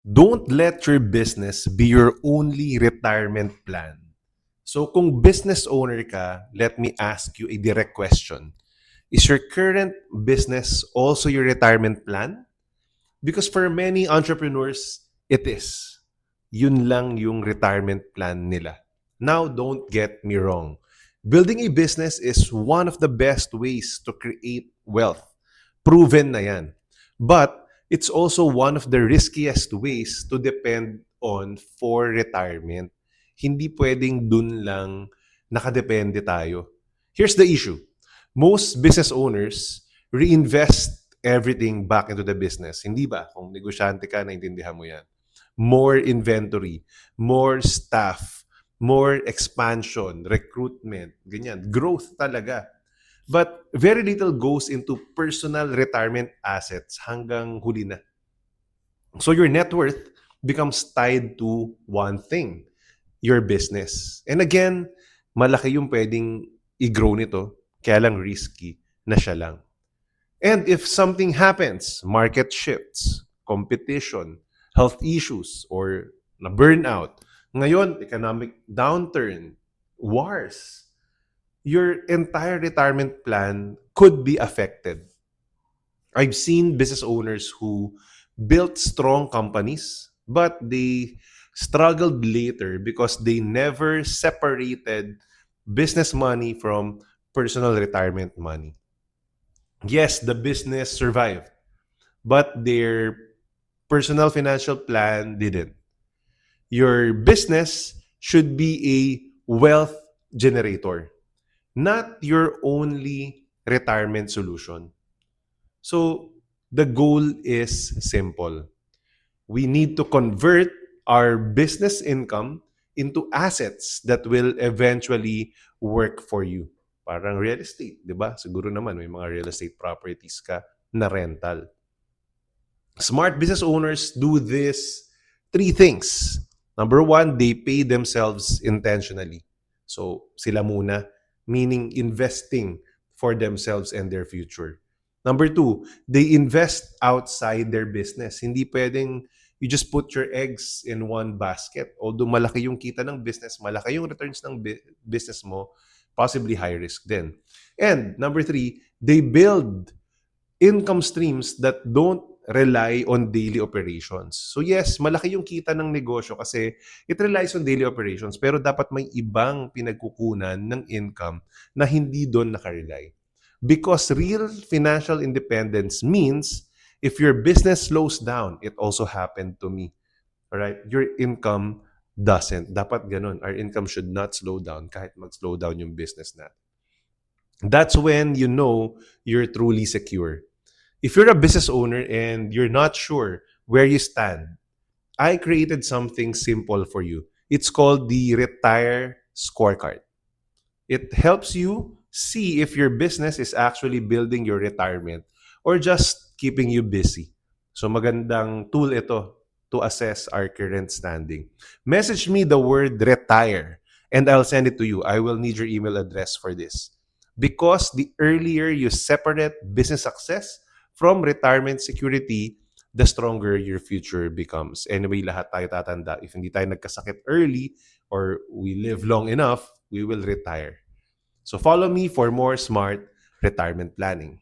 Don't let your business be your only retirement plan. So kung business owner ka, let me ask you a direct question. Is your current business also your retirement plan? Because for many entrepreneurs, it is. Yun lang yung retirement plan nila. Now, don't get me wrong. Building a business is one of the best ways to create wealth. Proven na yan. But it's also one of the riskiest ways to depend on for retirement. Hindi pwedeng dun lang nakadepende tayo. Here's the issue. Most business owners reinvest everything back into the business. Hindi ba? Kung negosyante ka, naintindihan mo yan. More inventory, more staff, more expansion, recruitment, ganyan. Growth talaga. But very little goes into personal retirement assets hanggang huli na. So your net worth becomes tied to one thing, your business. And again, malaki yung pwedeng i-grow nito, kaya lang risky na siya lang. And if something happens, market shifts, competition, health issues, or na burnout, ngayon, economic downturn, wars, your entire retirement plan could be affected. I've seen business owners who built strong companies, but they struggled later because they never separated business money from personal retirement money. Yes, the business survived, but their personal financial plan didn't. Your business should be a wealth generator, not your only retirement solution. So the goal is simple. We need to convert our business income into assets that will eventually work for you. Parang real estate, di ba? Siguro naman may mga real estate properties ka na rental. Smart business owners do this three things. Number one, they pay themselves intentionally. So sila muna, meaning investing for themselves and their future. Number two, they invest outside their business. Hindi pwedeng you just put your eggs in one basket. Although malaki yung kita ng business, malaki yung returns ng business mo, possibly high risk din. And number three, they build income streams that don't rely on daily operations. So yes, malaki yung kita ng negosyo kasi it relies on daily operations pero dapat may ibang pinagkukunan ng income na hindi doon nakarely. Because real financial independence means if your business slows down, it also happened to me. All right? Your income doesn't. Dapat ganun. Our income should not slow down kahit mag-slow down yung business natin. That's when you know you're truly secure. If you're a business owner and you're not sure where you stand, I created something simple for you. It's called the Retire Scorecard. It helps you see if your business is actually building your retirement or just keeping you busy. So magandang tool ito to assess our current standing. Message me the word retire and I'll send it to you. I will need your email address for this. Because the earlier you separate business success from retirement security, the stronger your future becomes. Anyway, lahat tayo tatanda. If hindi tayo nagkasakit early or we live long enough, we will retire. So follow me for more smart retirement planning.